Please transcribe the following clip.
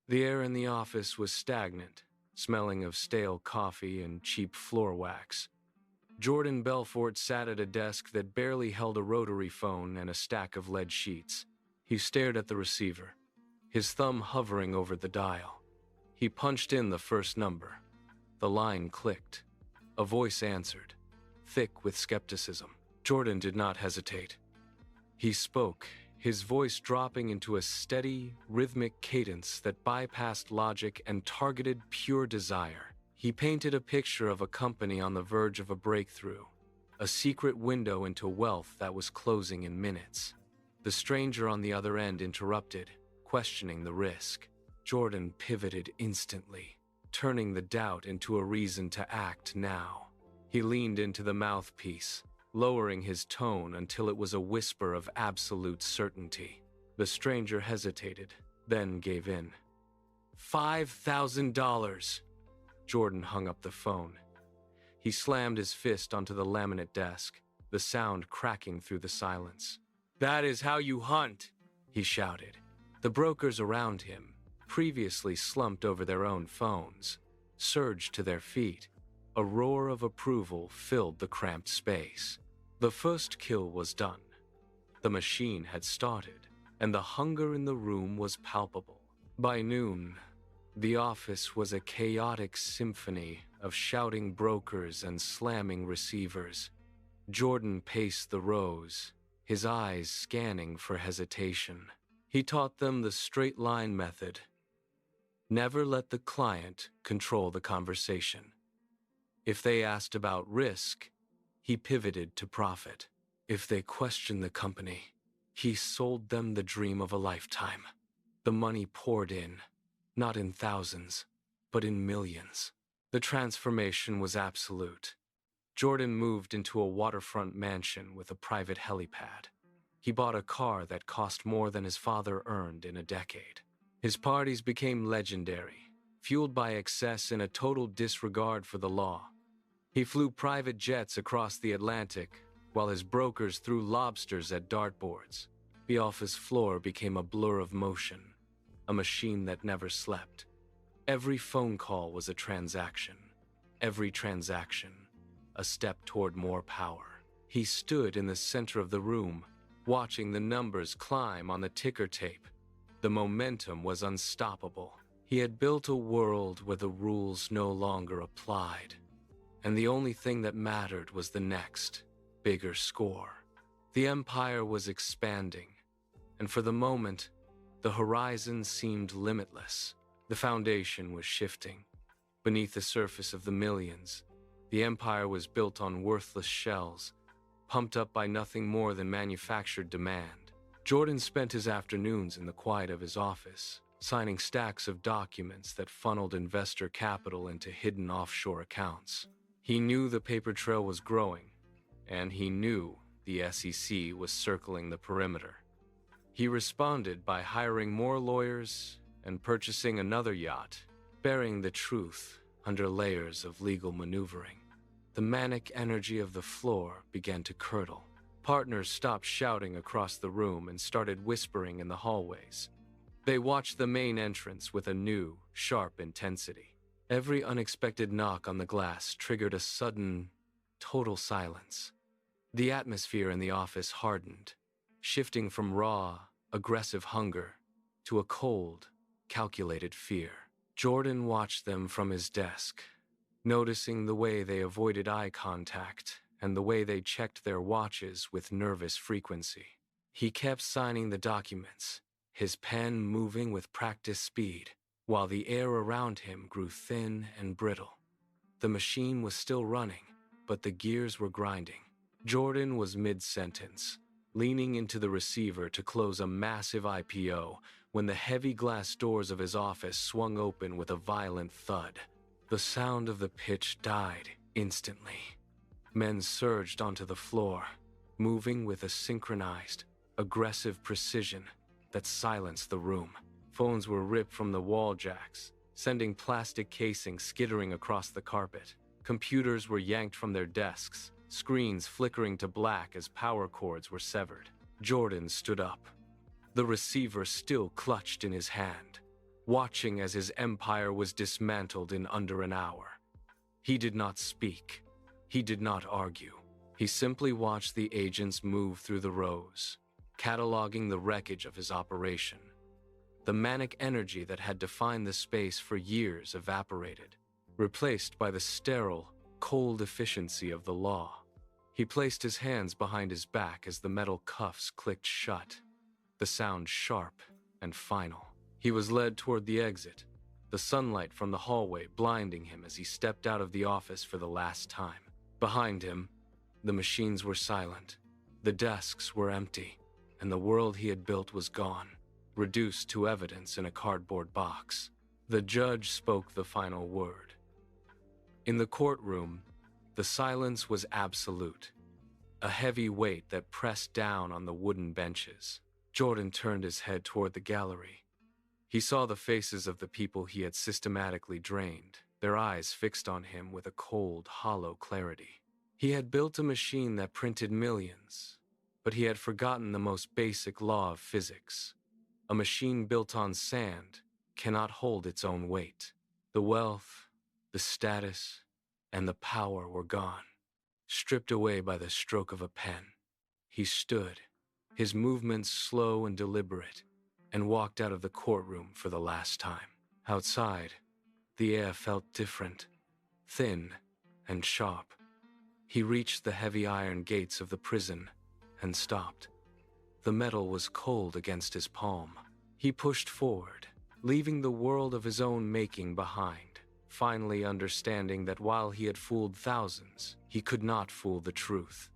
The air in the office was stagnant, smelling of stale coffee and cheap floor wax. Jordan Belfort sat at a desk that barely held a rotary phone and a stack of lead sheets. He stared at the receiver, his thumb hovering over the dial. He punched in the first number. The line clicked. A voice answered, thick with skepticism. Jordan did not hesitate. He spoke, his voice dropping into a steady, rhythmic cadence that bypassed logic and targeted pure desire. He painted a picture of a company on the verge of a breakthrough, a secret window into wealth that was closing in minutes. The stranger on the other end interrupted, questioning the risk. Jordan pivoted instantly, turning the doubt into a reason to act now. He leaned into the mouthpiece, lowering his tone until it was a whisper of absolute certainty. The stranger hesitated, then gave in. $5,000. Jordan hung up the phone. He slammed his fist onto the laminate desk, the sound cracking through the silence. "That is how you hunt," he shouted. The brokers around him, previously slumped over their own phones, surged to their feet. A roar of approval filled the cramped space. The first kill was done. The machine had started, and the hunger in the room was palpable. By noon, the office was a chaotic symphony of shouting brokers and slamming receivers. Jordan paced the rows, his eyes scanning for hesitation. He taught them the straight-line method. Never let the client control the conversation. If they asked about risk, he pivoted to profit. If they questioned the company, he sold them the dream of a lifetime. The money poured in, not in thousands, but in millions. The transformation was absolute. Jordan moved into a waterfront mansion with a private helipad. He bought a car that cost more than his father earned in a decade. His parties became legendary, fueled by excess and a total disregard for the law. He flew private jets across the Atlantic, while his brokers threw lobsters at dartboards. The office floor became a blur of motion, a machine that never slept. Every phone call was a transaction. Every transaction, a step toward more power. He stood in the center of the room, watching the numbers climb on the ticker tape. The momentum was unstoppable. He had built a world where the rules no longer applied, and the only thing that mattered was the next, bigger score. The empire was expanding, and for the moment, the horizon seemed limitless. The foundation was shifting. Beneath the surface of the millions, the empire was built on worthless shells, pumped up by nothing more than manufactured demand. Jordan spent his afternoons in the quiet of his office, signing stacks of documents that funneled investor capital into hidden offshore accounts. He knew the paper trail was growing, and he knew the SEC was circling the perimeter. He responded by hiring more lawyers and purchasing another yacht, burying the truth under layers of legal maneuvering. The manic energy of the floor began to curdle. Partners stopped shouting across the room and started whispering in the hallways. They watched the main entrance with a new, sharp intensity. Every unexpected knock on the glass triggered a sudden, total silence. The atmosphere in the office hardened, shifting from raw, aggressive hunger to a cold, calculated fear. Jordan watched them from his desk, noticing the way they avoided eye contact and the way they checked their watches with nervous frequency. He kept signing the documents, his pen moving with practiced speed, while the air around him grew thin and brittle. The machine was still running, but the gears were grinding. Jordan was mid-sentence, leaning into the receiver to close a massive IPO when the heavy glass doors of his office swung open with a violent thud. The sound of the pitch died instantly. Men surged onto the floor, moving with a synchronized, aggressive precision that silenced the room. Phones were ripped from the wall jacks, sending plastic casings skittering across the carpet. Computers were yanked from their desks, screens flickering to black as power cords were severed. Jordan stood up, the receiver still clutched in his hand. watching as his empire was dismantled in under an hour. He did not speak. He did not argue. He simply watched the agents move through the rows, cataloging the wreckage of his operation. The manic energy that had defined the space for years evaporated, replaced by the sterile, cold efficiency of the law. He placed his hands behind his back as the metal cuffs clicked shut, the sound sharp and final. He was led toward the exit, the sunlight from the hallway blinding him as he stepped out of the office for the last time. Behind him, the machines were silent, the desks were empty, and the world he had built was gone, reduced to evidence in a cardboard box. The judge spoke the final word. In the courtroom, the silence was absolute, a heavy weight that pressed down on the wooden benches. Jordan turned his head toward the gallery. He saw the faces of the people he had systematically drained, their eyes fixed on him with a cold, hollow clarity. He had built a machine that printed millions, but he had forgotten the most basic law of physics. A machine built on sand cannot hold its own weight. The wealth, the status, and the power were gone, stripped away by the stroke of a pen. He stood, his movements slow and deliberate, and walked out of the courtroom for the last time. Outside, the air felt different, thin and sharp. He reached the heavy iron gates of the prison and stopped. The metal was cold against his palm. He pushed forward, leaving the world of his own making behind, finally understanding that while he had fooled thousands, he could not fool the truth.